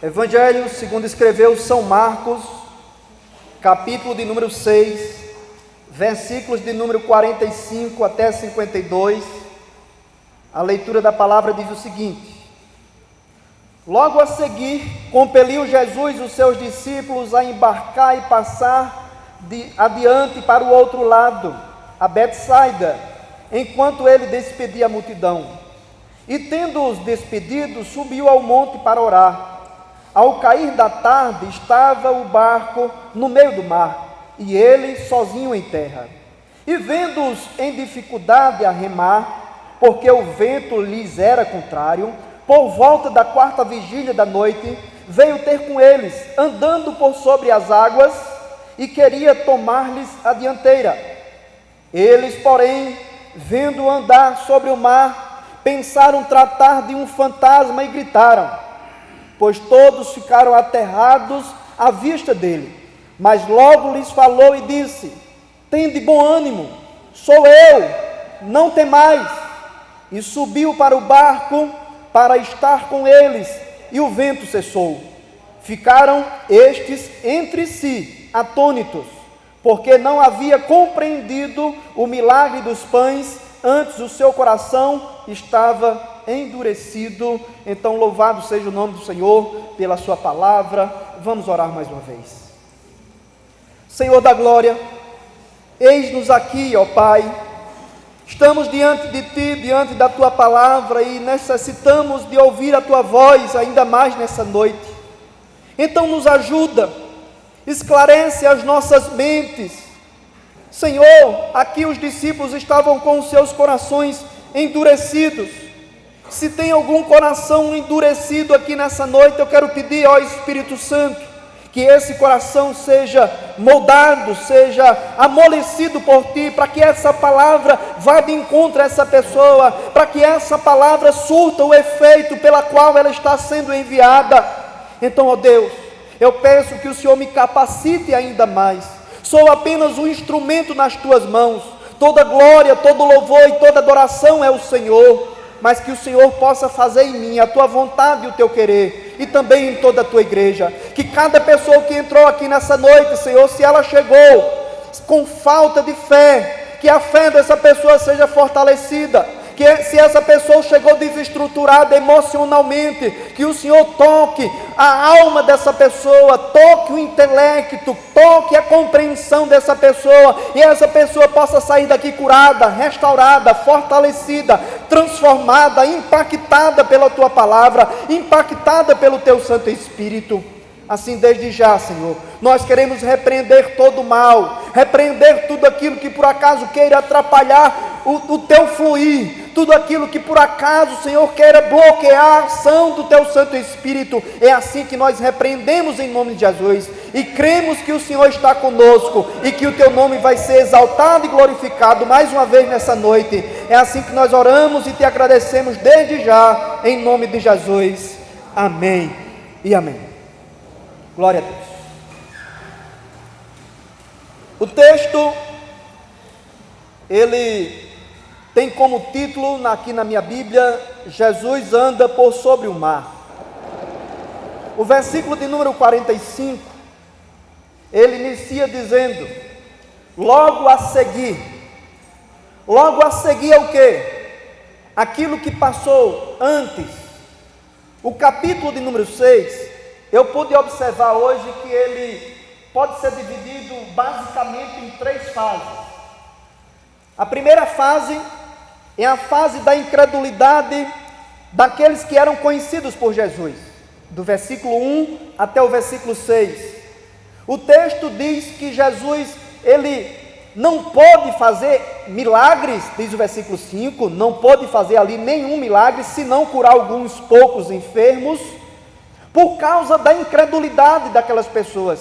Evangelho segundo escreveu São Marcos, capítulo de número 6, versículos de número 45 até 52, a leitura da palavra diz o seguinte: Logo a seguir, compeliu Jesus os seus discípulos a embarcar e passar adiante para o outro lado, a Betsaida, enquanto ele despedia a multidão. E tendo-os despedido, subiu ao monte para orar. Ao cair da tarde, estava o barco no meio do mar, e ele sozinho em terra. E vendo-os em dificuldade a remar, porque o vento lhes era contrário, por volta da 4ª vigília da noite, veio ter com eles, andando por sobre as águas, e queria tomar-lhes a dianteira. Eles, porém, vendo andar sobre o mar, pensaram tratar de um fantasma e gritaram, pois todos ficaram aterrados à vista dele. Mas logo lhes falou e disse: Tende bom ânimo, sou eu, não temais. E subiu para o barco para estar com eles, e o vento cessou. Ficaram estes entre si atônitos, porque não havia compreendido o milagre dos pães, antes o seu coração estava endurecido. Então louvado seja o nome do Senhor pela sua palavra. Vamos orar mais uma vez. Senhor da glória, eis-nos aqui, ó Pai, estamos diante de Ti, diante da Tua palavra, e necessitamos de ouvir a Tua voz ainda mais nessa noite. Então nos ajuda, esclarece as nossas mentes. Senhor, aqui os discípulos estavam com os seus corações endurecidos. Se tem algum coração endurecido aqui nessa noite, eu quero pedir ao Espírito Santo que esse coração seja moldado, seja amolecido por Ti, para que essa palavra vá de encontro a essa pessoa, para que essa palavra surta o efeito pela qual ela está sendo enviada. Então, ó Deus, eu peço que o Senhor me capacite ainda mais. Sou apenas um instrumento nas Tuas mãos. Toda glória, todo louvor e toda adoração é o Senhor, mas que o Senhor possa fazer em mim a Tua vontade e o Teu querer, e também em toda a Tua igreja. Que cada pessoa que entrou aqui nessa noite, Senhor, se ela chegou com falta de fé, que a fé dessa pessoa seja fortalecida. Que se essa pessoa chegou desestruturada emocionalmente, que o Senhor toque a alma dessa pessoa, toque o intelecto, toque a compreensão dessa pessoa, e essa pessoa possa sair daqui curada, restaurada, fortalecida, transformada, impactada pela Tua palavra, impactada pelo Teu Santo Espírito. Assim, desde já, Senhor, nós queremos repreender todo o mal, repreender tudo aquilo que por acaso queira atrapalhar o Teu fluir, tudo aquilo que por acaso, Senhor, queira bloquear a ação do Teu Santo Espírito. É assim que nós repreendemos em nome de Jesus, e cremos que o Senhor está conosco, e que o Teu nome vai ser exaltado e glorificado mais uma vez nessa noite. É assim que nós oramos e Te agradecemos desde já, em nome de Jesus. Amém e amém. Glória a Deus. O texto, ele tem como título, aqui na minha Bíblia, Jesus anda por sobre o mar. O versículo de número 45, ele inicia dizendo, logo a seguir é o quê? Aquilo que passou antes. O capítulo de número 6, eu pude observar hoje que ele pode ser dividido basicamente em 3 fases. A primeira fase é a fase da incredulidade daqueles que eram conhecidos por Jesus, do versículo 1 até o versículo 6. O texto diz que Jesus, ele não pôde fazer milagres, diz o versículo 5, não pôde fazer ali nenhum milagre, senão curar alguns poucos enfermos, por causa da incredulidade daquelas pessoas.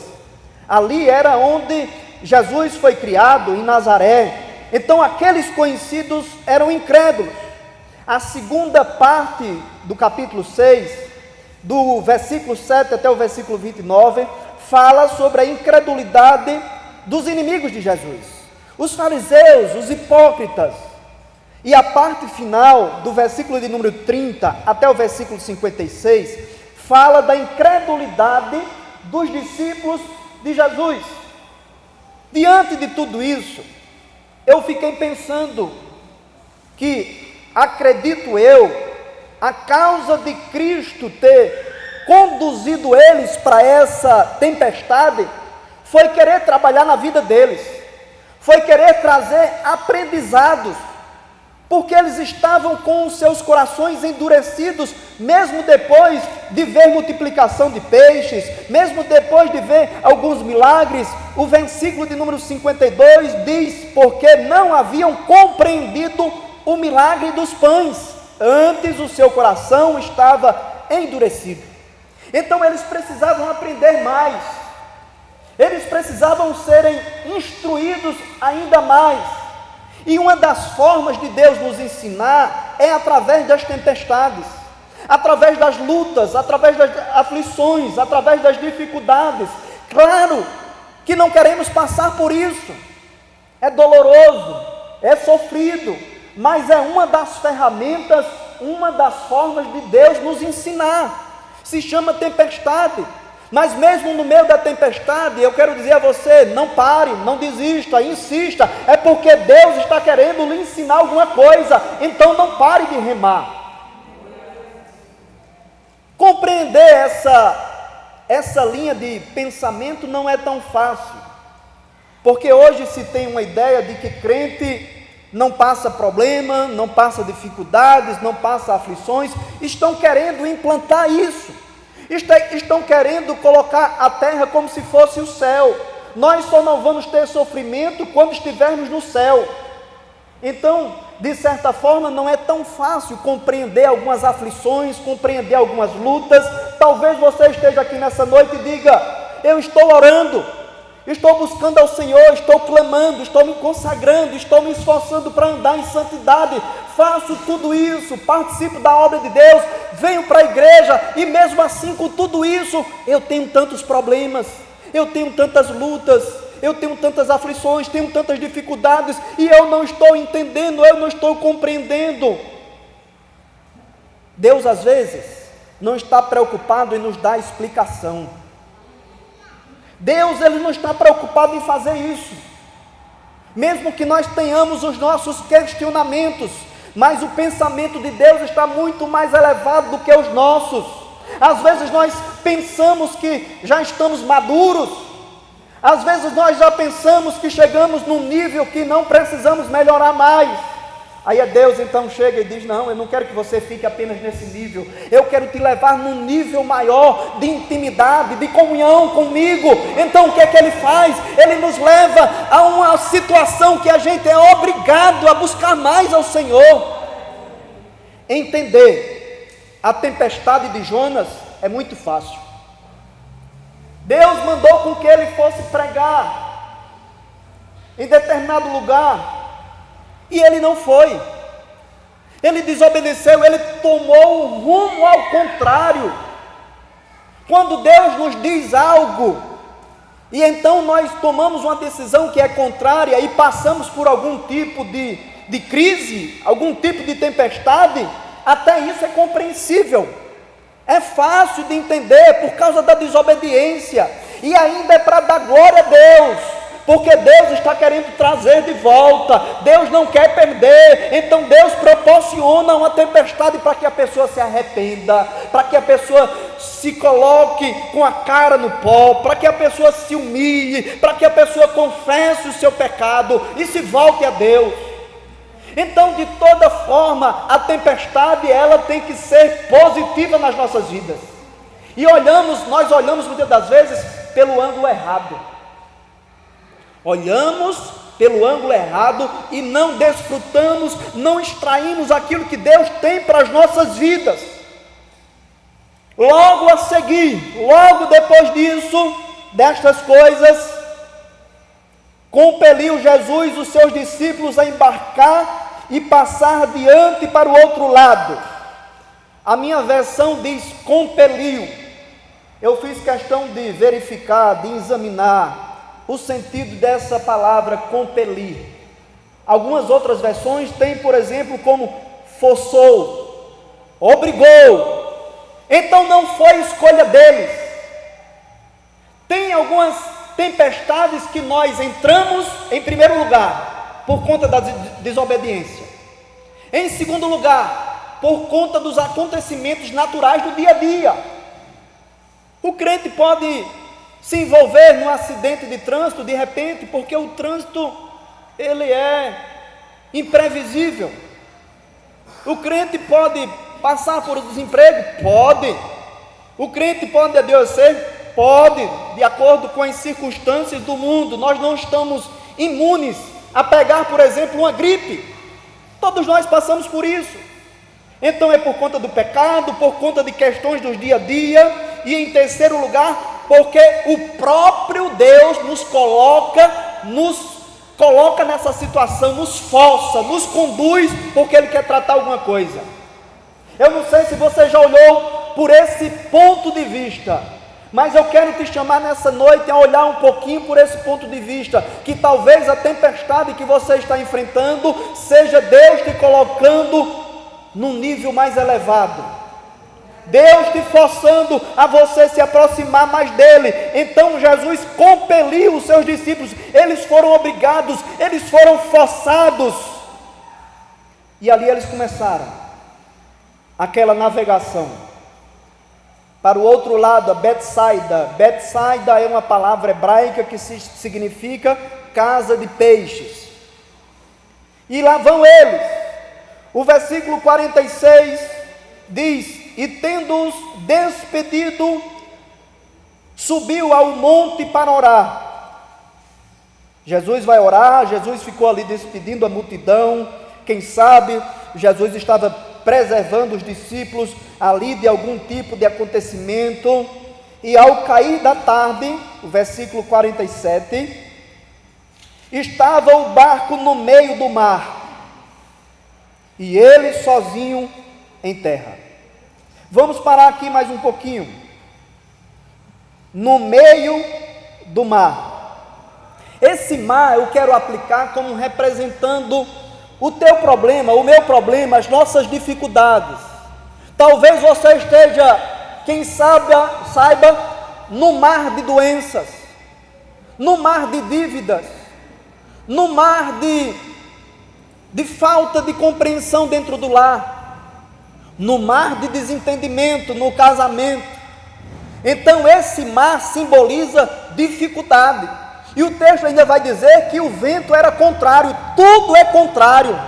Ali era onde Jesus foi criado, em Nazaré. Então aqueles conhecidos eram incrédulos. A segunda parte do capítulo 6, do versículo 7 até o versículo 29, fala sobre a incredulidade dos inimigos de Jesus, os fariseus, os hipócritas. E a parte final, do versículo de número 30 até o versículo 56, fala da incredulidade dos discípulos de Jesus. Diante de tudo isso, eu fiquei pensando que, acredito eu, a causa de Cristo ter conduzido eles para essa tempestade foi querer trabalhar na vida deles, foi querer trazer aprendizados, porque eles estavam com os seus corações endurecidos, mesmo depois de ver multiplicação de peixes, mesmo depois de ver alguns milagres. O versículo de número 52 diz: porque não haviam compreendido o milagre dos pães, antes o seu coração estava endurecido. Então eles precisavam aprender mais, eles precisavam serem instruídos ainda mais. E uma das formas de Deus nos ensinar é através das tempestades, através das lutas, através das aflições, através das dificuldades. Claro que não queremos passar por isso, é doloroso, é sofrido, mas é uma das ferramentas, uma das formas de Deus nos ensinar. Se chama tempestade. Mas mesmo no meio da tempestade, eu quero dizer a você, não pare, não desista, insista, é porque Deus está querendo lhe ensinar alguma coisa, então não pare de remar. Compreender essa linha de pensamento não é tão fácil, porque hoje se tem uma ideia de que crente não passa problema, não passa dificuldades, não passa aflições. Estão querendo implantar isso. Estão querendo colocar a terra como se fosse o céu. Nós só não vamos ter sofrimento quando estivermos no céu. Então, de certa forma, não é tão fácil compreender algumas aflições, compreender algumas lutas. Talvez você esteja aqui nessa noite e diga: eu estou orando, estou buscando ao Senhor, estou clamando, estou me consagrando, estou me esforçando para andar em santidade, faço tudo isso, participo da obra de Deus, venho para a igreja, e mesmo assim, com tudo isso, eu tenho tantos problemas, eu tenho tantas lutas, eu tenho tantas aflições, tenho tantas dificuldades, e eu não estou entendendo, eu não estou compreendendo. Deus, às vezes, não está preocupado em nos dar explicação. Deus, Ele não está preocupado em fazer isso, mesmo que nós tenhamos os nossos questionamentos, mas o pensamento de Deus está muito mais elevado do que os nossos. Às vezes nós pensamos que já estamos maduros, às vezes nós já pensamos que chegamos num nível que não precisamos melhorar mais. Aí Deus então chega e diz: não, eu não quero que você fique apenas nesse nível, eu quero te levar num nível maior de intimidade, de comunhão comigo. Então o que é que Ele faz? Ele nos leva a uma situação que a gente é obrigado a buscar mais ao Senhor. Entender a tempestade de Jonas é muito fácil. Deus mandou com que ele fosse pregar em determinado lugar, e ele não foi, ele desobedeceu, ele tomou um rumo ao contrário. Quando Deus nos diz algo, e então nós tomamos uma decisão que é contrária, e passamos por algum tipo de crise, algum tipo de tempestade, até isso é compreensível, é fácil de entender, por causa da desobediência, e ainda é para dar glória a Deus, porque Deus está querendo trazer de volta, Deus não quer perder. Então Deus proporciona uma tempestade para que a pessoa se arrependa, para que a pessoa se coloque com a cara no pó, para que a pessoa se humilhe, para que a pessoa confesse o seu pecado e se volte a Deus. Então, de toda forma, a tempestade, ela tem que ser positiva nas nossas vidas. E nós olhamos muitas das vezes pelo ângulo errado. Olhamos pelo ângulo errado e não desfrutamos, não extraímos aquilo que Deus tem para as nossas vidas. Logo a seguir, logo depois disso, destas coisas, compeliu Jesus os seus discípulos a embarcar e passar adiante para o outro lado. A minha versão diz compeliu. Eu fiz questão de verificar, de examinar o sentido dessa palavra compelir. Algumas outras versões têm, por exemplo, como forçou, obrigou. Então não foi escolha deles. Tem algumas tempestades que nós entramos em primeiro lugar, por conta da desobediência. Em segundo lugar, por conta dos acontecimentos naturais do dia a dia. O crente pode se envolver num acidente de trânsito de repente, porque o trânsito ele é imprevisível. O crente pode passar por desemprego? Pode. O crente pode adoecer? Pode, de acordo com as circunstâncias do mundo. Nós não estamos imunes a pegar, por exemplo, uma gripe. Todos nós passamos por isso. Então é por conta do pecado, por conta de questões do dia a dia, e em terceiro lugar, porque o próprio Deus nos coloca nessa situação, nos força, nos conduz, porque Ele quer tratar alguma coisa. Eu não sei se você já olhou por esse ponto de vista, mas eu quero te chamar nessa noite a olhar um pouquinho por esse ponto de vista, que talvez a tempestade que você está enfrentando, seja Deus te colocando num nível mais elevado, Deus te forçando a você se aproximar mais dEle. Então Jesus compeliu os seus discípulos, eles foram obrigados, eles foram forçados, e ali eles começaram aquela navegação para o outro lado, a Betsaida. Betsaida é uma palavra hebraica que significa casa de peixes, e lá vão eles. O versículo 46 diz: e tendo-os despedido, subiu ao monte para orar. Jesus vai orar, Jesus ficou ali despedindo a multidão. Quem sabe Jesus estava preservando os discípulos ali de algum tipo de acontecimento. E ao cair da tarde, o versículo 47, estava o barco no meio do mar, e ele sozinho em terra. Vamos parar aqui mais um pouquinho. No meio do mar. Esse mar eu quero aplicar como representando o teu problema, o meu problema, as nossas dificuldades. Talvez você esteja, quem sabe, saiba, no mar de doenças, no mar de dívidas, no mar de falta de compreensão dentro do lar, no mar de desentendimento no casamento. Então esse mar simboliza dificuldade, e o texto ainda vai dizer que o vento era contrário, tudo é contrário,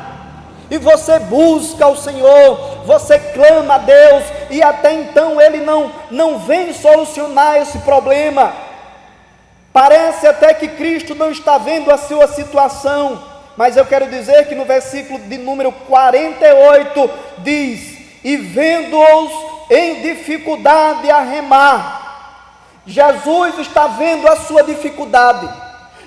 e você busca o Senhor, você clama a Deus, e até então Ele não vem solucionar esse problema. Parece até que Cristo não está vendo a sua situação, mas eu quero dizer que no versículo de número 48 diz: e vendo-os em dificuldade a remar. Jesus está vendo a sua dificuldade.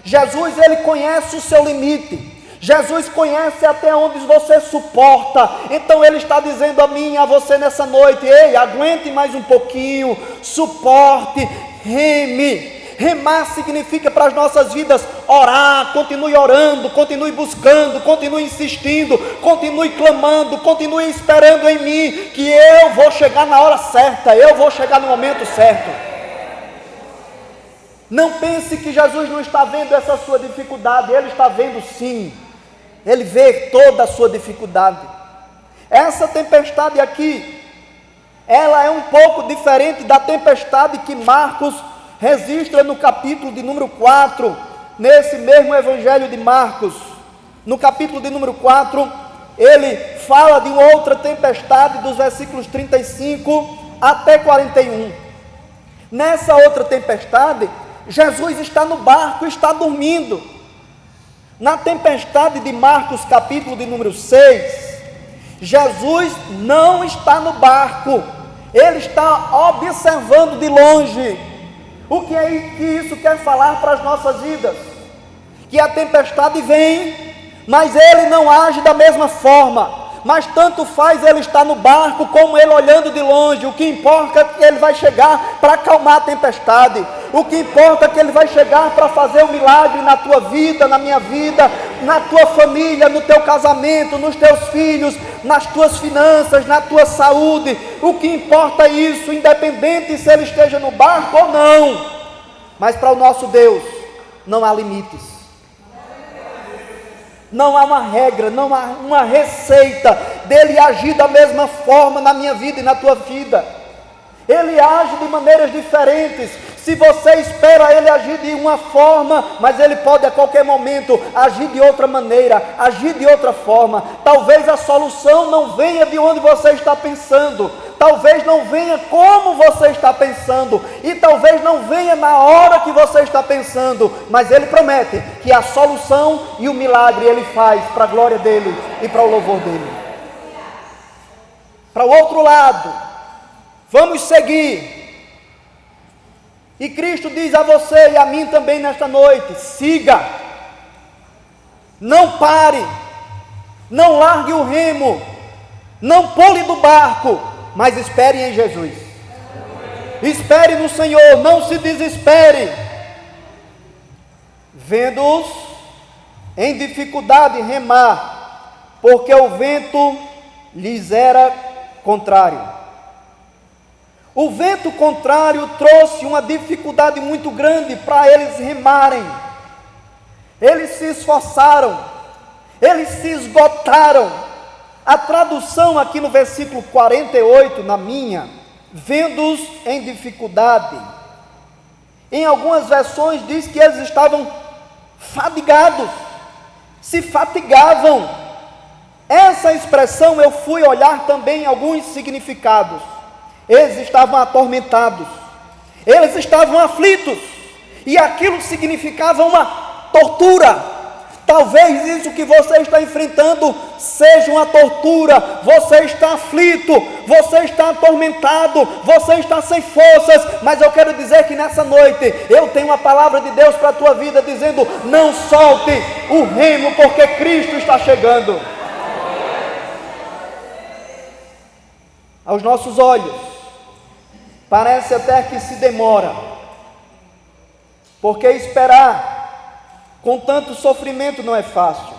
Jesus, Ele conhece o seu limite. Jesus conhece até onde você suporta. Então Ele está dizendo a mim e a você nessa noite: ei, aguente mais um pouquinho, suporte, reme. Remar significa para as nossas vidas orar. Continue orando, continue buscando, continue insistindo, continue clamando, continue esperando em mim, que eu vou chegar na hora certa, eu vou chegar no momento certo. Não pense que Jesus não está vendo essa sua dificuldade. Ele está vendo sim, Ele vê toda a sua dificuldade. Essa tempestade aqui, ela é um pouco diferente da tempestade que Marcos registra no capítulo de número 4, nesse mesmo evangelho de Marcos. No capítulo de número 4, ele fala de uma outra tempestade, dos versículos 35 até 41. Nessa outra tempestade, Jesus está no barco, está dormindo. Na tempestade de Marcos, capítulo de número 6, Jesus não está no barco, Ele está observando de longe. O que é que isso quer falar para as nossas vidas? Que a tempestade vem, mas Ele não age da mesma forma. mas tanto faz ele estar no barco como ele olhando de longe. O que importa é que ele vai chegar para acalmar a tempestade. O que importa é que ele vai chegar para fazer um milagre na tua vida, na minha vida, na tua família, no teu casamento, nos teus filhos, nas tuas finanças, na tua saúde. O que importa é isso, independente se ele esteja no barco ou não. Mas para o nosso Deus não há limites. Não há uma regra, não há uma receita dele agir da mesma forma na minha vida e na tua vida. Ele age de maneiras diferentes. Se você espera ele agir de uma forma, mas ele pode a qualquer momento agir de outra maneira, agir de outra forma. Talvez a solução não venha de onde você está pensando, talvez não venha como você está pensando, e talvez não venha na hora que você está pensando, mas ele promete que a solução e o milagre ele faz para a glória dele e para o louvor dele. Para o outro lado, vamos seguir. E Cristo diz a você e a mim também nesta noite: siga, não pare, não largue o remo, não pule do barco, mas espere em Jesus. Espere no Senhor, não se desespere. Vendo-os em dificuldade remar, porque o vento lhes era contrário. O vento contrário trouxe uma dificuldade muito grande para eles remarem. Eles se esforçaram, eles se esgotaram. A tradução aqui no versículo 48, na minha, vendo-os em dificuldade. Em algumas versões diz que eles estavam fadigados, se fatigavam. Essa expressão eu fui olhar também em alguns significados. Eles estavam atormentados, eles estavam aflitos, e aquilo significava uma tortura. Talvez isso que você está enfrentando seja uma tortura. Você está aflito, você está atormentado, você está sem forças, mas eu quero dizer que nessa noite eu tenho uma palavra de Deus para a tua vida, dizendo: não solte o remo, porque Cristo está chegando. Aos nossos olhos parece até que se demora, porque esperar com tanto sofrimento não é fácil.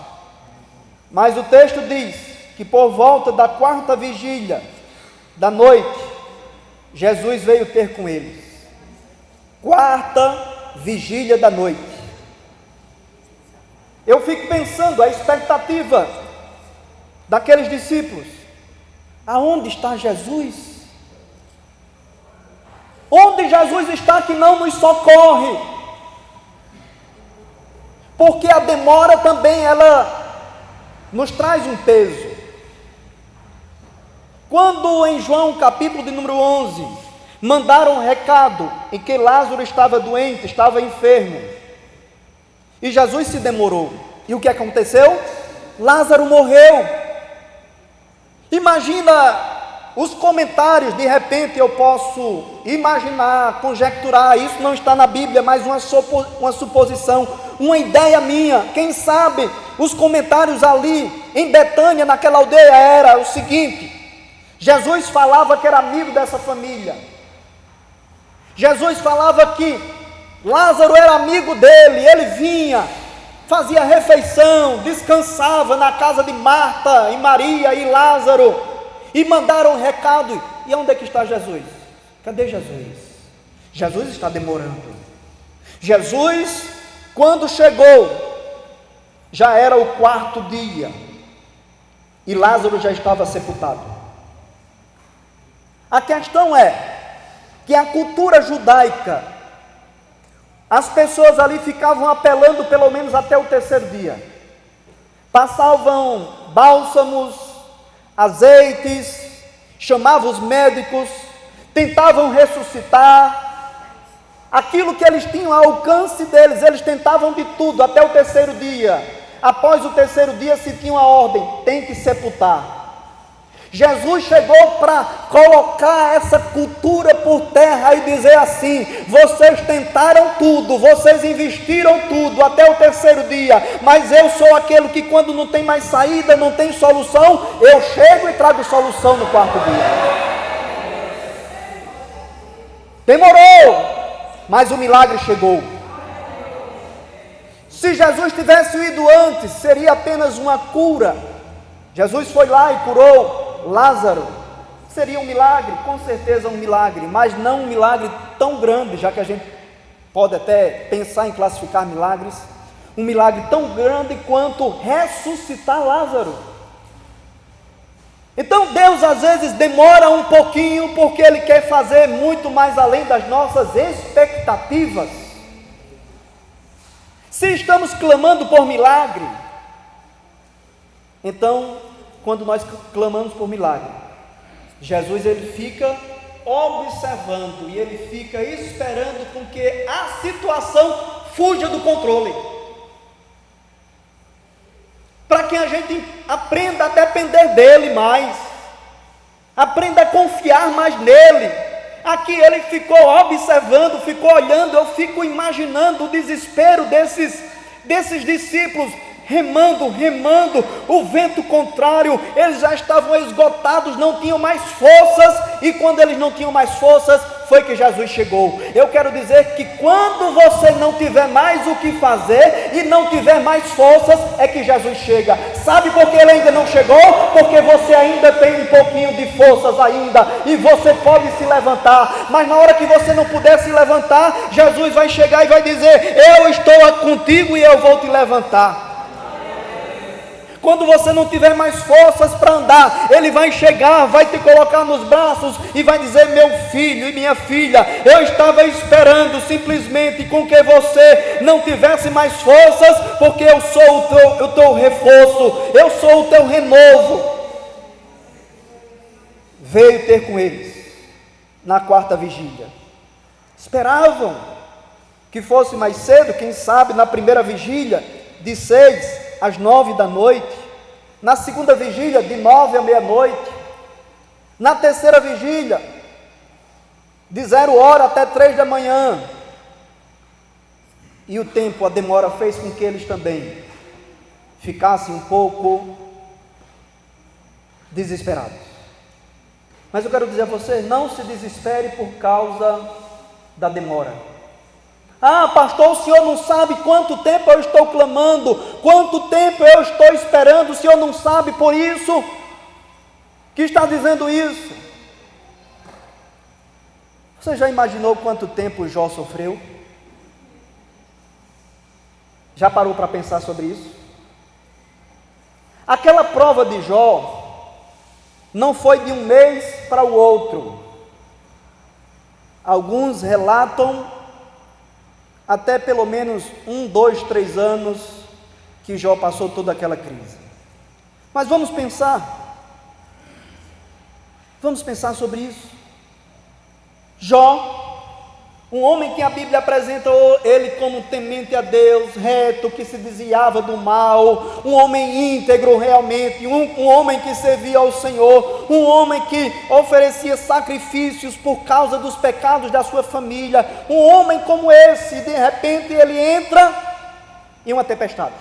Mas o texto diz que por volta da 4ª vigília da noite, Jesus veio ter com eles. 4ª vigília da noite. Eu fico pensando a expectativa daqueles discípulos. Aonde está Jesus? Onde Jesus está que não nos socorre? Porque a demora também, ela nos traz um peso. Quando em João capítulo de número 11, mandaram um recado em que Lázaro estava doente, estava enfermo, e Jesus se demorou, e o que aconteceu? Lázaro morreu. Imagina os comentários, de repente eu posso imaginar, conjecturar, isso não está na Bíblia, mas uma suposição, uma ideia minha. Quem sabe os comentários ali em Betânia, naquela aldeia, era o seguinte: Jesus falava que era amigo dessa família, Jesus falava que Lázaro era amigo dele, ele vinha, fazia refeição, descansava na casa de Marta e Maria e Lázaro. E mandaram um recado. E onde é que está Jesus? Cadê Jesus? Jesus está demorando. Jesus, quando chegou, já era o 4º dia, e Lázaro já estava sepultado. A questão é que a cultura judaica, as pessoas ali ficavam apelando pelo menos até o 3º dia. Passavam bálsamos, azeites, chamavam os médicos, tentavam ressuscitar. Aquilo que eles tinham ao alcance deles, eles tentavam de tudo até o 3º dia. Após o 3º dia se tinha uma ordem: tem que sepultar. Jesus chegou para colocar essa cultura por terra e dizer assim: vocês tentaram tudo, vocês investiram tudo até o terceiro dia, mas eu sou aquele que, quando não tem mais saída, não tem solução, eu chego e trago solução no quarto dia. Demorou, mas o milagre chegou. Se Jesus tivesse ido antes, seria apenas uma cura. Jesus foi lá e curou Lázaro. Seria um milagre, com certeza um milagre, mas não um milagre tão grande, já que a gente pode até pensar em classificar milagres. Um milagre tão grande quanto ressuscitar Lázaro. Então Deus às vezes demora um pouquinho, porque Ele quer fazer muito mais além das nossas expectativas. Se estamos clamando por milagre, então, quando nós clamamos por milagre, Jesus ele fica observando e ele fica esperando com que a situação fuja do controle, para que a gente aprenda a depender dele mais, aprenda a confiar mais nele. Aqui ele ficou observando, ficou olhando. Eu fico imaginando o desespero desses discípulos, remando, o vento contrário, eles já estavam esgotados, não tinham mais forças, e quando eles não tinham mais forças, foi que Jesus chegou. Eu quero dizer que quando você não tiver mais o que fazer, e não tiver mais forças, é que Jesus chega. Sabe por que ele ainda não chegou? Porque você ainda tem um pouquinho de forças ainda, e você pode se levantar, mas na hora que você não puder se levantar, Jesus vai chegar e vai dizer: eu estou contigo e eu vou te levantar. Quando você não tiver mais forças para andar, Ele vai chegar, vai te colocar nos braços e vai dizer: meu filho e minha filha, eu estava esperando simplesmente com que você não tivesse mais forças, porque eu sou o teu reforço, eu sou o teu renovo. Veio ter com eles na quarta vigília. Esperavam que fosse mais cedo, quem sabe na primeira vigília, de 6 às 9 da noite, na segunda vigília, de 9 à meia-noite, na terceira vigília, de 0 hora até 3 da manhã, e o tempo, a demora fez com que eles também ficassem um pouco desesperados. Mas eu quero dizer a você: não se desespere por causa da demora. Ah, pastor, o senhor não sabe quanto tempo eu estou clamando, quanto tempo eu estou esperando, o senhor não sabe, por isso que está dizendo isso. Você já imaginou quanto tempo Jó sofreu? Já parou para pensar sobre isso? Aquela prova de Jó não foi de um mês para o outro. Alguns relatam até pelo menos 1, 2, 3 anos que Jó passou toda aquela crise. Mas vamos pensar sobre isso. Jó, um homem que a Bíblia apresenta ele como temente a Deus, reto, que se desviava do mal, um homem íntegro realmente, um homem que servia ao Senhor, um homem que oferecia sacrifícios por causa dos pecados da sua família, um homem como esse, de repente ele entra em uma tempestade.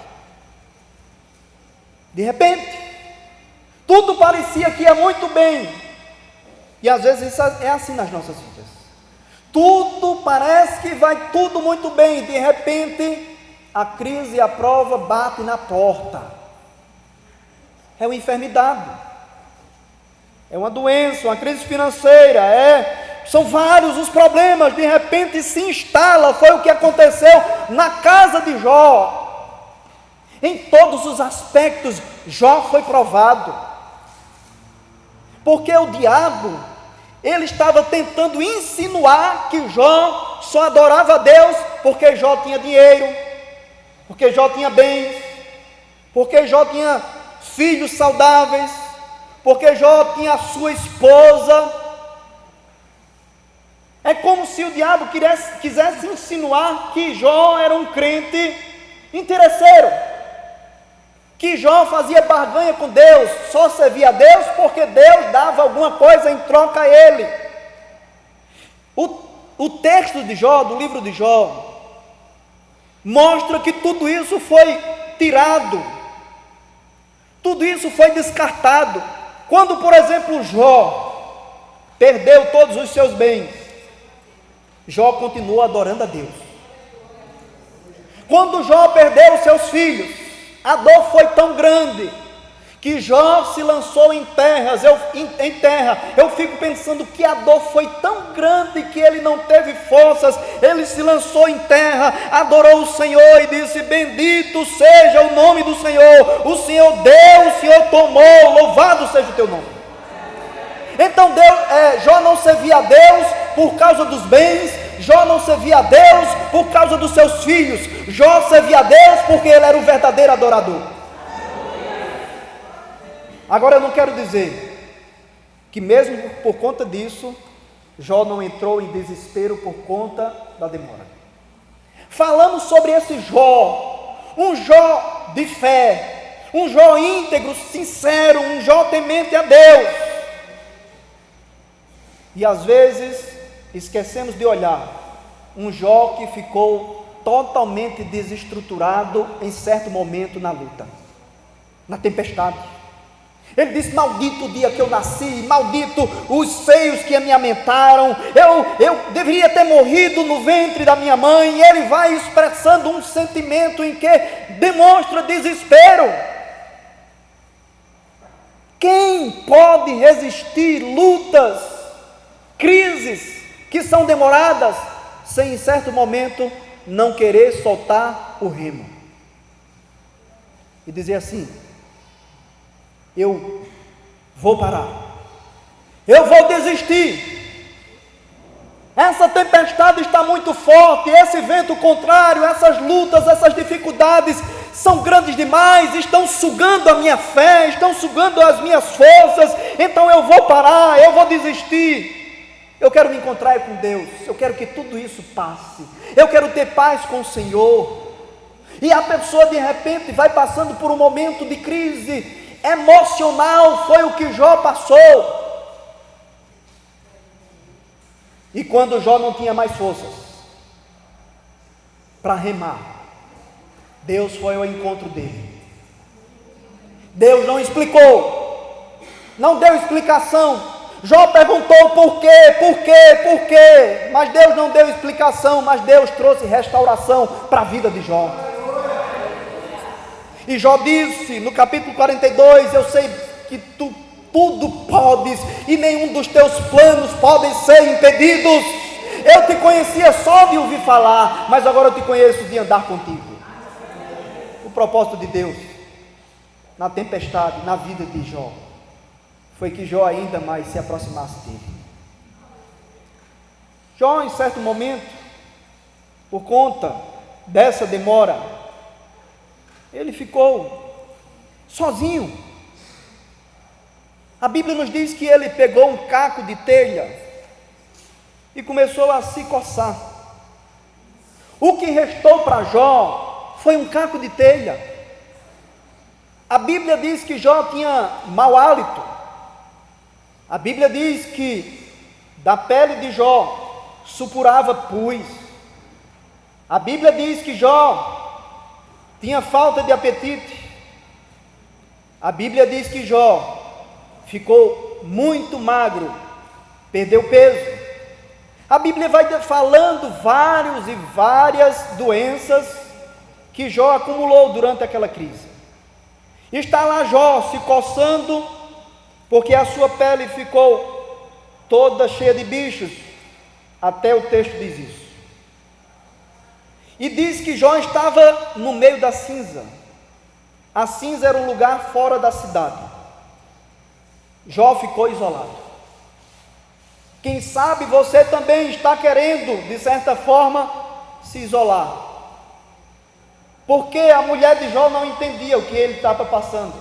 De repente, tudo parecia que ia muito bem, e às vezes isso é assim nas nossas vidas. Tudo parece que vai tudo muito bem, de repente a crise e a prova batem na porta. É uma enfermidade, é uma doença, uma crise financeira, são vários os problemas, de repente se instala. Foi o que aconteceu na casa de Jó. Em todos os aspectos, Jó foi provado, porque o diabo, ele estava tentando insinuar que Jó só adorava a Deus porque Jó tinha dinheiro, porque Jó tinha bens, porque Jó tinha filhos saudáveis, porque Jó tinha a sua esposa. É como se o diabo quisesse insinuar que Jó era um crente interesseiro, que Jó fazia barganha com Deus, só servia a Deus porque Deus dava alguma coisa em troca a ele. O texto de Jó, do livro de Jó, mostra que tudo isso foi tirado, tudo isso foi descartado. Quando, por exemplo, Jó perdeu todos os seus bens, Jó continuou adorando a Deus. Quando Jó perdeu os seus filhos, a dor foi tão grande que Jó se lançou em terra. Eu fico pensando que a dor foi tão grande que ele não teve forças. Ele se lançou em terra, adorou o Senhor e disse: bendito seja o nome do Senhor. O Senhor deu, o Senhor tomou, louvado seja o teu nome. Então Jó não servia a Deus por causa dos bens, Jó não servia a Deus por causa dos seus filhos, Jó servia a Deus porque ele era o verdadeiro adorador. Agora, eu não quero dizer que mesmo por conta disso, Jó não entrou em desespero por conta da demora. Falamos sobre esse Jó, um Jó de fé, um Jó íntegro, sincero, um Jó temente a Deus. E às vezes esquecemos de olhar um Jó que ficou totalmente desestruturado em certo momento na luta, na tempestade. Ele disse: maldito o dia que eu nasci, maldito os seios que me amamentaram, eu deveria ter morrido no ventre da minha mãe. E ele vai expressando um sentimento em que demonstra desespero. Quem pode resistir lutas, crises que são demoradas, sem em certo momento não querer soltar o remo e dizer assim: eu vou parar, eu vou desistir, essa tempestade está muito forte, esse vento contrário, essas lutas, essas dificuldades são grandes demais, estão sugando a minha fé, estão sugando as minhas forças, então eu vou parar, eu vou desistir. Eu quero me encontrar com Deus, eu quero que tudo isso passe, eu quero ter paz com o Senhor. E a pessoa de repente vai passando por um momento de crise emocional, foi o que Jó passou. E quando Jó não tinha mais forças para remar, Deus foi ao encontro dele. Deus não explicou, não deu explicação. Jó perguntou por quê, mas Deus não deu explicação, mas Deus trouxe restauração para a vida de Jó. E Jó disse no capítulo 42, eu sei que tu tudo podes e nenhum dos teus planos podem ser impedidos. Eu te conhecia só de ouvir falar, mas agora eu te conheço de andar contigo. O propósito de Deus na tempestade, na vida de Jó, foi que Jó ainda mais se aproximasse dele. Jó, em certo momento, por conta dessa demora, ele ficou sozinho. A Bíblia nos diz que ele pegou um caco de telha e começou a se coçar. O que restou para Jó foi um caco de telha. A Bíblia diz que Jó tinha mau hálito. A Bíblia diz que da pele de Jó supurava pus. A Bíblia diz que Jó tinha falta de apetite. A Bíblia diz que Jó ficou muito magro, perdeu peso. A Bíblia vai falando vários e várias doenças que Jó acumulou durante aquela crise. Está lá Jó se coçando, porque a sua pele ficou toda cheia de bichos, até o texto diz isso. E diz que Jó estava no meio da cinza. A cinza era um lugar fora da cidade. Jó ficou isolado. Quem sabe você também está querendo, de certa forma, se isolar. Porque a mulher de Jó não entendia o que ele estava passando.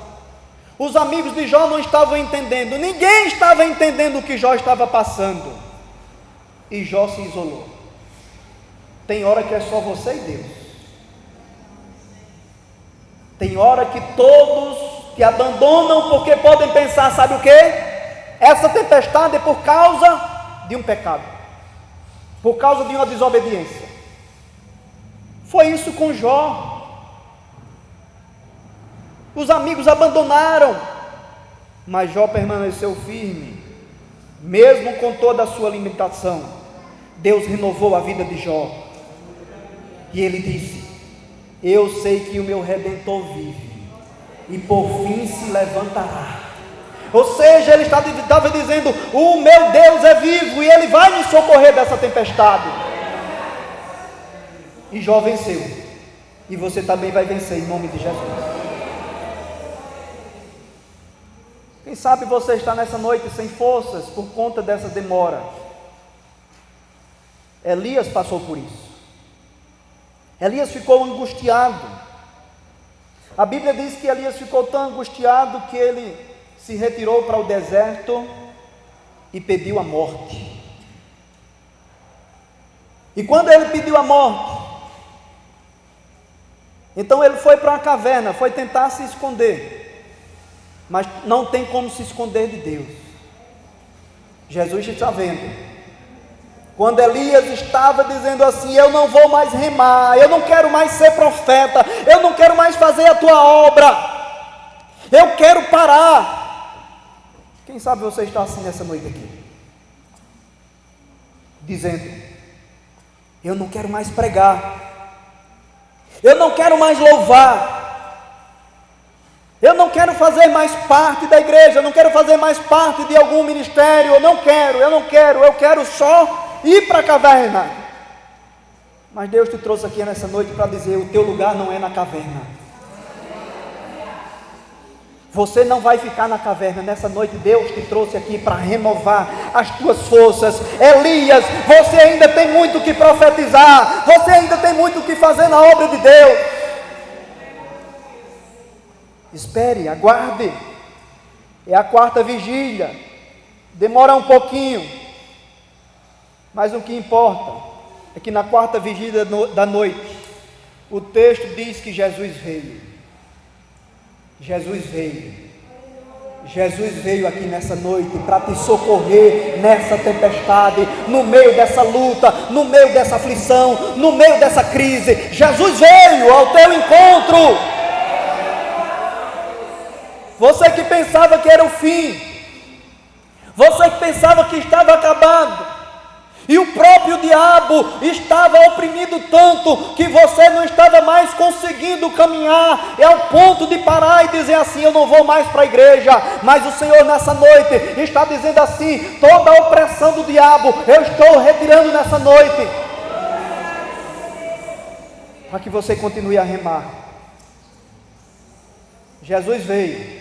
Os amigos de Jó não estavam entendendo. Ninguém estava entendendo o que Jó estava passando. E Jó se isolou. Tem hora que é só você e Deus. Tem hora que todos te abandonam porque podem pensar, sabe o que? Essa tempestade é por causa de um pecado, por causa de uma desobediência. Foi isso com Jó. Os amigos abandonaram, mas Jó permaneceu firme, mesmo com toda a sua limitação. Deus renovou a vida de Jó, e ele disse: eu sei que o meu Redentor vive, e por fim se levantará. Ou seja, ele estava dizendo: o meu Deus é vivo, e ele vai me socorrer dessa tempestade. E Jó venceu, e você também vai vencer em nome de Jesus. Quem sabe você está nessa noite sem forças por conta dessa demora. Elias passou por isso. Elias ficou angustiado. A Bíblia diz que Elias ficou tão angustiado que ele se retirou para o deserto e pediu a morte. E quando ele pediu a morte, então ele foi para uma caverna, foi tentar se esconder. Mas não tem como se esconder de Deus. Jesus está vendo. Quando Elias estava dizendo assim: eu não vou mais remar, eu não quero mais ser profeta, eu não quero mais fazer a tua obra, eu quero parar. Quem sabe você está assim nessa noite aqui, dizendo: eu não quero mais pregar, eu não quero mais louvar, eu não quero fazer mais parte da igreja, eu não quero fazer mais parte de algum ministério, eu quero só ir para a caverna. Mas Deus te trouxe aqui nessa noite para dizer: o teu lugar não é na caverna. Você não vai ficar na caverna. Nessa noite Deus te trouxe aqui para renovar as tuas forças. Elias, você ainda tem muito que profetizar, você ainda tem muito que fazer na obra de Deus. Espere, aguarde. É a quarta vigília, demora um pouquinho, mas o que importa é que na quarta vigília da noite, o texto diz que Jesus veio. Jesus veio aqui nessa noite para te socorrer nessa tempestade, no meio dessa luta, no meio dessa aflição, no meio dessa crise. Jesus veio ao teu encontro. Você que pensava que era o fim, você que pensava que estava acabado, e o próprio diabo estava oprimindo tanto que você não estava mais conseguindo caminhar, é ao ponto de parar e dizer assim: eu não vou mais para a igreja. Mas o Senhor nessa noite está dizendo assim: toda a opressão do diabo eu estou retirando nessa noite, para que você continue a remar. Jesus veio,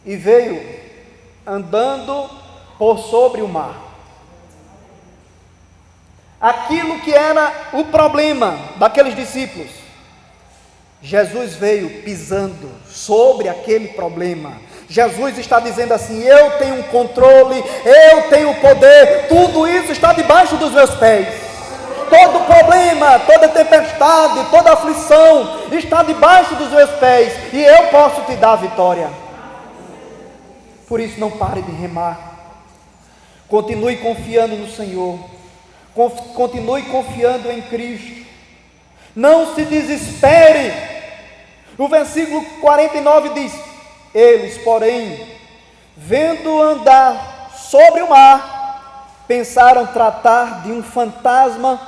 e veio andando por sobre o mar. Aquilo que era o problema daqueles discípulos, Jesus veio pisando sobre aquele problema. Jesus está dizendo assim: eu tenho controle, eu tenho poder, tudo isso está debaixo dos meus pés. Todo problema, toda tempestade, toda aflição está debaixo dos meus pés, e eu posso te dar a vitória. Por isso, não pare de remar, continue confiando no Senhor, continue confiando em Cristo, não se desespere. O versículo 49 diz: eles, porém, vendo andar sobre o mar, pensaram tratar de um fantasma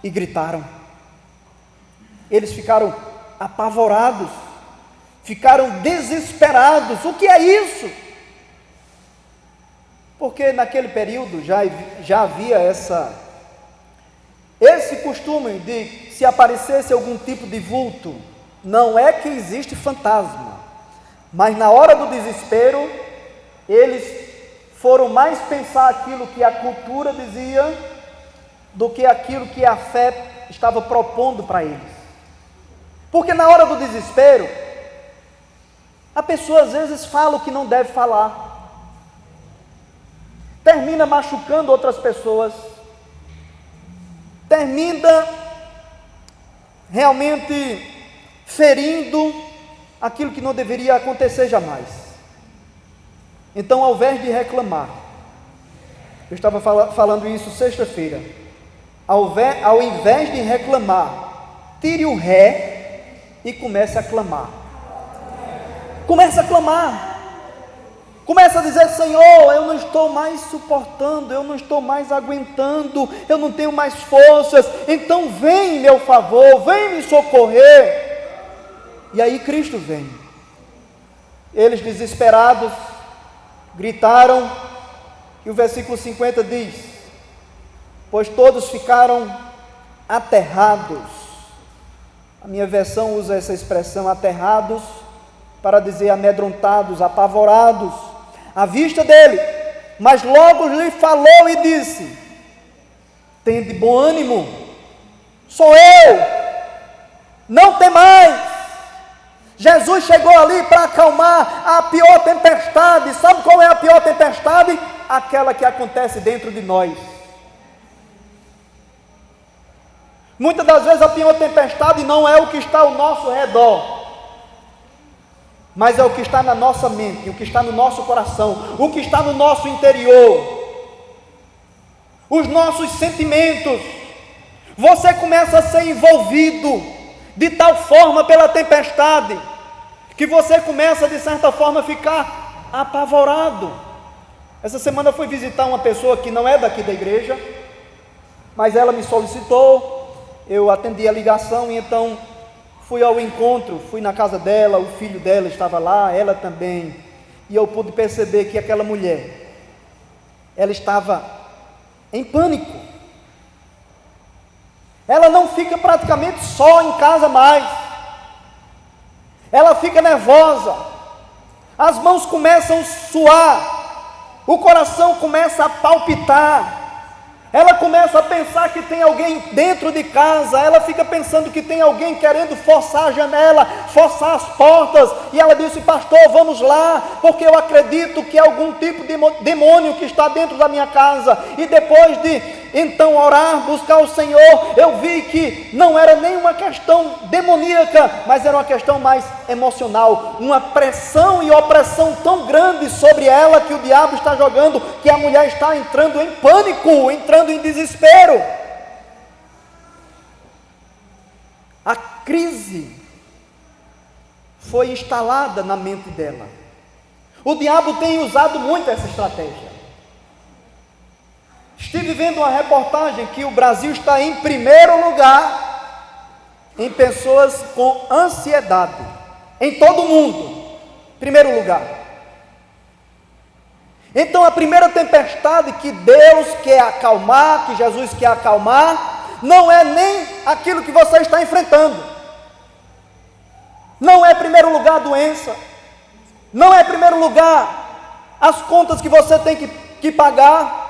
e gritaram. Eles ficaram apavorados, ficaram desesperados. O que é isso? Porque naquele período já havia esse costume de, se aparecesse algum tipo de vulto, não é que existe fantasma, mas na hora do desespero, eles foram mais pensar aquilo que a cultura dizia, do que aquilo que a fé estava propondo para eles. Porque na hora do desespero, a pessoa às vezes fala o que não deve falar, termina machucando outras pessoas, termina realmente ferindo aquilo que não deveria acontecer jamais. Então, ao invés de reclamar, eu estava falando isso sexta-feira, ao invés de reclamar, tire o ré e comece a clamar. Comece a clamar. Comece a dizer: Senhor, eu não estou mais suportando, eu não estou mais aguentando, eu não tenho mais forças, então vem em meu favor, vem me socorrer. E aí Cristo vem. Eles, desesperados, gritaram, e o versículo 50 diz: pois todos ficaram aterrados. A minha versão usa essa expressão, aterrados, para dizer amedrontados, apavorados, à vista dele. Mas logo lhe falou e disse: tende bom ânimo, sou eu, não temais. Jesus chegou ali para acalmar a pior tempestade. Sabe qual é a pior tempestade? Aquela que acontece dentro de nós. Muitas das vezes a pior tempestade não é o que está ao nosso redor, mas é o que está na nossa mente, o que está no nosso coração, o que está no nosso interior, os nossos sentimentos. Você começa a ser envolvido de tal forma pela tempestade, que você começa, de certa forma, a ficar apavorado. Essa semana eu fui visitar uma pessoa que não é daqui da igreja, mas ela me solicitou, eu atendi a ligação, e então fui ao encontro, fui na casa dela, o filho dela estava lá, ela também, e eu pude perceber que aquela mulher, ela estava em pânico. Ela não fica praticamente só em casa mais, ela fica nervosa, as mãos começam a suar, o coração começa a palpitar, ela começa a pensar que tem alguém dentro de casa, ela fica pensando que tem alguém querendo forçar a janela, forçar as portas, e ela disse: pastor, vamos lá, porque eu acredito que é algum tipo de demônio que está dentro da minha casa. E depois de então orar, buscar o Senhor, eu vi que não era nem uma questão demoníaca, mas era uma questão mais emocional, uma pressão e opressão tão grande sobre ela, que o diabo está jogando, que a mulher está entrando em pânico, entrando em desespero. A crise foi instalada na mente dela. O diabo tem usado muito essa estratégia. Estive vendo uma reportagem que o Brasil está em primeiro lugar em pessoas com ansiedade, em todo o mundo, primeiro lugar. Então a primeira tempestade que Deus quer acalmar, que Jesus quer acalmar, não é nem aquilo que você está enfrentando, não é em primeiro lugar a doença, não é em primeiro lugar as contas que você tem que pagar,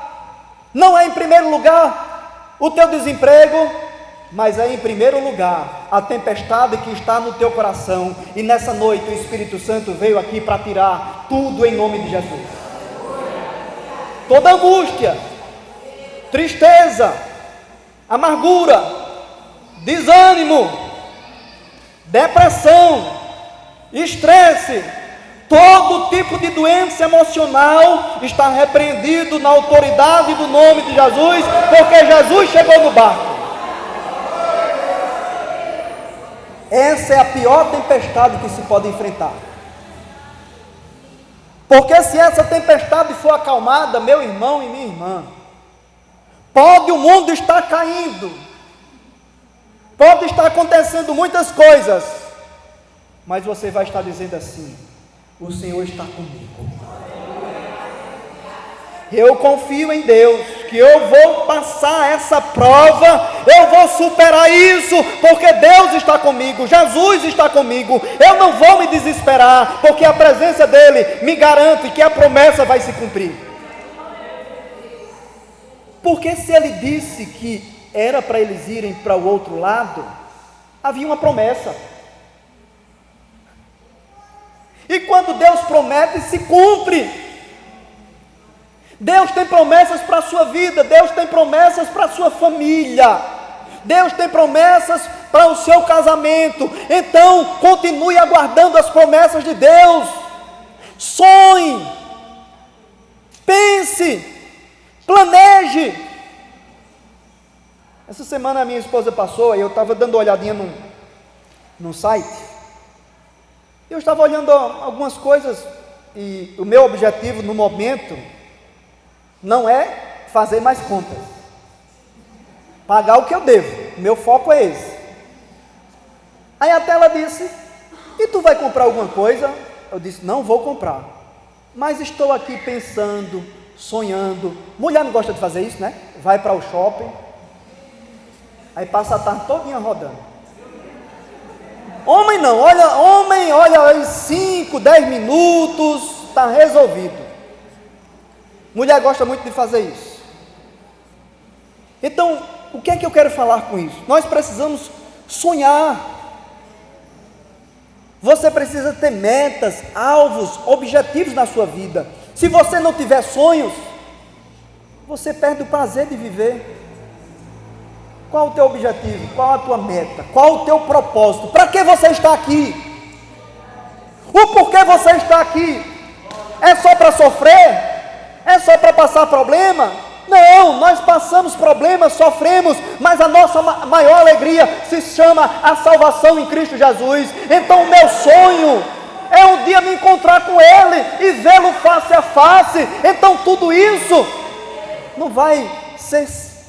não é em primeiro lugar o teu desemprego, mas é em primeiro lugar a tempestade que está no teu coração. E nessa noite o Espírito Santo veio aqui para tirar tudo em nome de Jesus. Toda angústia, tristeza, amargura, desânimo, depressão, estresse, todo tipo de doença emocional está repreendido na autoridade do nome de Jesus, porque Jesus chegou no barco. Essa é a pior tempestade que se pode enfrentar. Porque se essa tempestade for acalmada, meu irmão e minha irmã, pode o mundo estar caindo, pode estar acontecendo muitas coisas, mas você vai estar dizendo assim: o Senhor está comigo. Eu confio em Deus, que eu vou passar essa prova, eu vou superar isso, porque Deus está comigo, Jesus está comigo. Eu não vou me desesperar, porque a presença dEle me garante que a promessa vai se cumprir. Porque se Ele disse que era para eles irem para o outro lado, havia uma promessa. E quando Deus promete, se cumpre. Deus tem promessas para a sua vida, Deus tem promessas para a sua família, Deus tem promessas para o seu casamento. Então, continue aguardando as promessas de Deus. Sonhe, pense, planeje. Essa semana a minha esposa passou e eu estava dando uma olhadinha num site. Eu estava olhando algumas coisas e o meu objetivo no momento não é fazer mais contas, pagar o que eu devo. Meu foco é esse. Aí até ela disse: e tu vai comprar alguma coisa? Eu disse: não vou comprar, mas estou aqui pensando, sonhando. Mulher não gosta de fazer isso, né? Vai para o shopping, aí passa a tarde todinha rodando. Homem não, olha 5, 10 minutos, está resolvido. Mulher gosta muito de fazer isso. Então, o que é que eu quero falar com isso? Nós precisamos sonhar. Você precisa ter metas, alvos, objetivos na sua vida. Se você não tiver sonhos, você perde o prazer de viver. Qual o teu objetivo? Qual a tua meta? Qual o teu propósito? Para que você está aqui? O porquê você está aqui? É só para sofrer? É só para passar problema? Não, nós passamos problemas, sofremos, mas a nossa maior alegria se chama a salvação em Cristo Jesus. Então o meu sonho é um dia me encontrar com Ele e vê-lo face a face. Então tudo isso não vai ser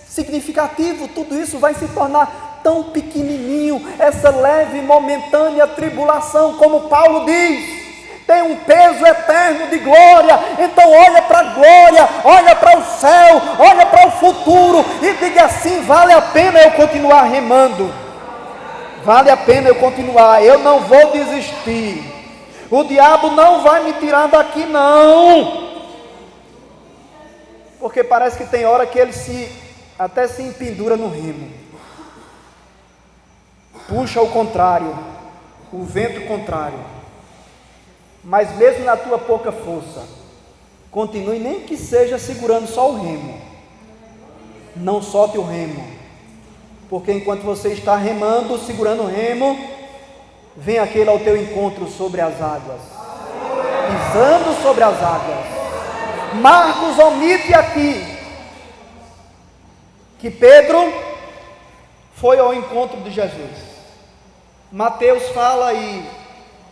significativo, tudo isso vai se tornar tão pequenininho. Essa leve e momentânea tribulação, como Paulo diz, tem um peso eterno de glória. Então olha para a glória, olha para o céu, olha para o futuro e diga assim: vale a pena eu continuar remando, vale a pena eu continuar, eu não vou desistir, o diabo não vai me tirar daqui não, porque parece que tem hora que ele até se empendura no remo, puxa ao contrário, o vento contrário. Mas mesmo na tua pouca força, continue, nem que seja segurando só o remo. Não solte o remo, porque enquanto você está remando, segurando o remo, vem aquele ao teu encontro sobre as águas, pisando sobre as águas. Marcos omite aqui que Pedro foi ao encontro de Jesus. Mateus fala e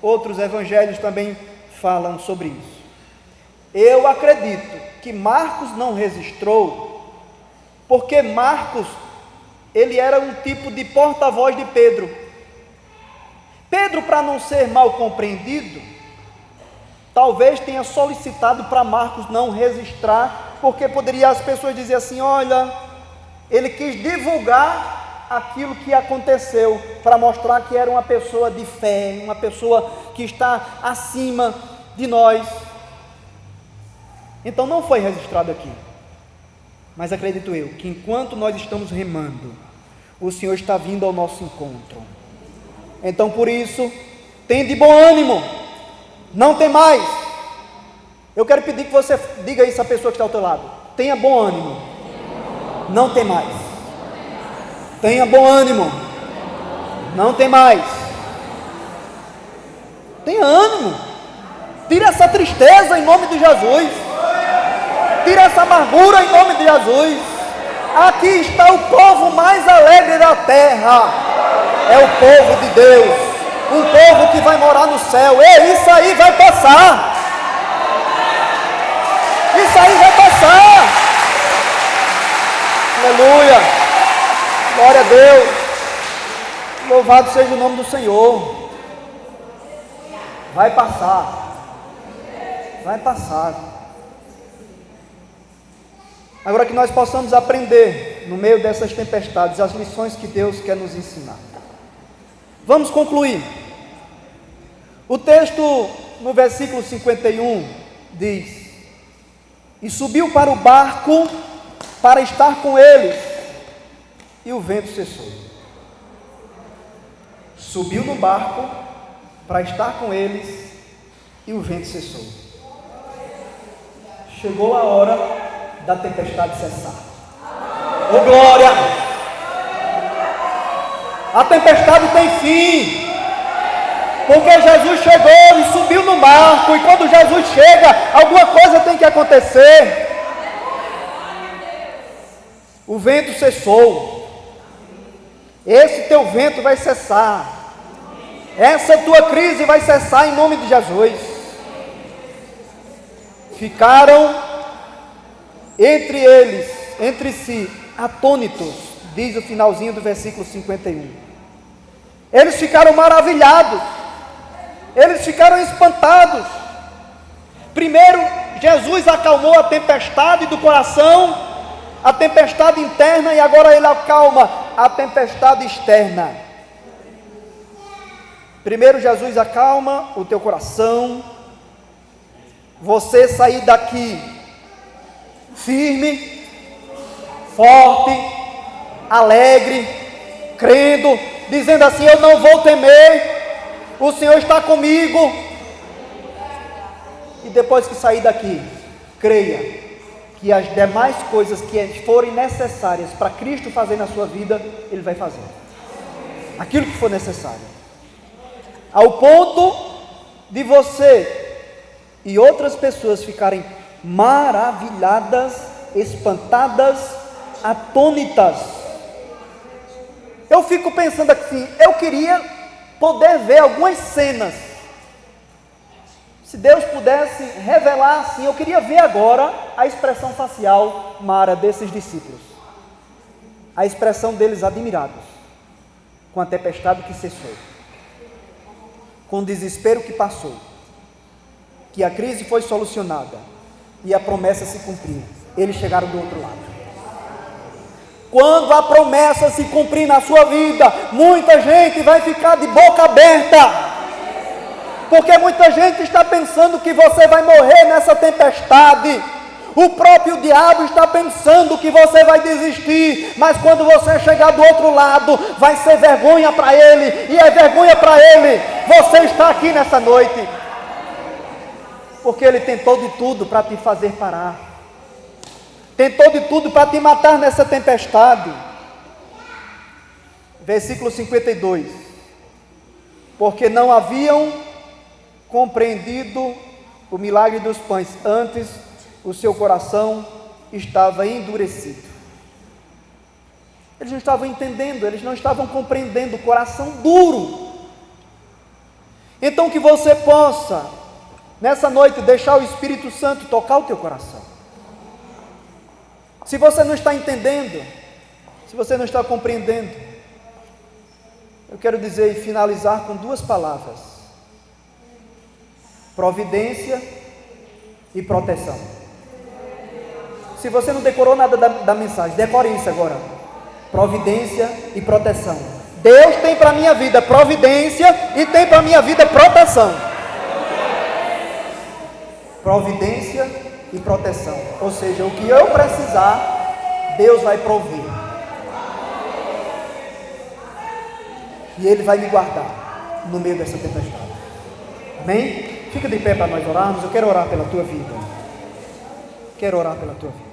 outros evangelhos também falam sobre isso. Eu acredito que Marcos não registrou, porque Marcos, ele era um tipo de porta-voz de Pedro. Pedro, para não ser mal compreendido, talvez tenha solicitado para Marcos não registrar, porque poderia as pessoas dizer assim: olha, ele quis divulgar aquilo que aconteceu, para mostrar que era uma pessoa de fé, uma pessoa que está acima de nós. Então não foi registrado aqui, mas acredito eu que enquanto nós estamos remando, o Senhor está vindo ao nosso encontro. Então por isso, tem de bom ânimo, não tem mais. Eu quero pedir que você diga isso à pessoa que está ao teu lado: tenha bom ânimo, não tem mais. Tenha bom ânimo, não tem mais. Tenha ânimo, tire essa tristeza em nome de Jesus, tire essa amargura em nome de Jesus. Aqui está o povo mais alegre da terra, é o povo de Deus, um povo que vai morar no céu. Ei, isso aí vai passar, isso aí vai passar. Aleluia. Glória a Deus, louvado seja o nome do Senhor. Vai passar, vai passar. Agora que nós possamos aprender, no meio dessas tempestades, as lições que Deus quer nos ensinar. Vamos concluir. O texto, no versículo 51, diz: e subiu para o barco para estar com eles, e o vento cessou. Subiu no barco para estar com eles, e o vento cessou. Chegou a hora da tempestade cessar. Oh glória! A tempestade tem fim. Porque Jesus chegou e subiu no barco. E quando Jesus chega, alguma coisa tem que acontecer. O vento cessou. Esse teu vento vai cessar. Essa tua crise vai cessar em nome de Jesus. Ficaram entre si, atônitos, diz o finalzinho do versículo 51. Eles ficaram maravilhados. Eles ficaram espantados. Primeiro, Jesus acalmou a tempestade do coração, a tempestade interna, e agora ele acalma a tempestade externa. Primeiro, Jesus acalma o teu coração. Você sair daqui firme, forte, alegre, crendo, dizendo assim: eu não vou temer, o Senhor está comigo. E depois que sair daqui, creia que as demais coisas que forem necessárias para Cristo fazer na sua vida, Ele vai fazer. Aquilo que for necessário. Ao ponto de você e outras pessoas ficarem maravilhadas, espantadas, atônitas. Eu fico pensando assim, eu queria poder ver algumas cenas. Se Deus pudesse revelar assim, eu queria ver agora a expressão facial mara desses discípulos. A expressão deles admirados com a tempestade que cessou, com o desespero que passou, que a crise foi solucionada e a promessa se cumpriu. Eles chegaram do outro lado. Quando a promessa se cumprir na sua vida, muita gente vai ficar de boca aberta, porque muita gente está pensando que você vai morrer nessa tempestade. O próprio diabo está pensando que você vai desistir, mas quando você chegar do outro lado, vai ser vergonha para ele, e é vergonha para ele você está aqui nessa noite, porque ele tentou de tudo para te fazer parar, tentou de tudo para te matar nessa tempestade. Versículo 52, porque não haviam compreendido o milagre dos pães, antes o seu coração estava endurecido. Eles não estavam entendendo, eles não estavam compreendendo, o coração duro. Então que você possa, nessa noite, deixar o Espírito Santo tocar o teu coração. Se você não está entendendo, se você não está compreendendo, eu quero dizer e finalizar com duas palavras: providência e proteção. Se você não decorou nada da mensagem, decore isso agora: providência e proteção. Deus tem para a minha vida providência e tem para a minha vida proteção. Providência e proteção, ou seja, o que eu precisar, Deus vai prover, e Ele vai me guardar no meio dessa tempestade. Amém? Fica de pé para nós orarmos. Eu quero orar pela tua vida. Quero orar pela tua vida.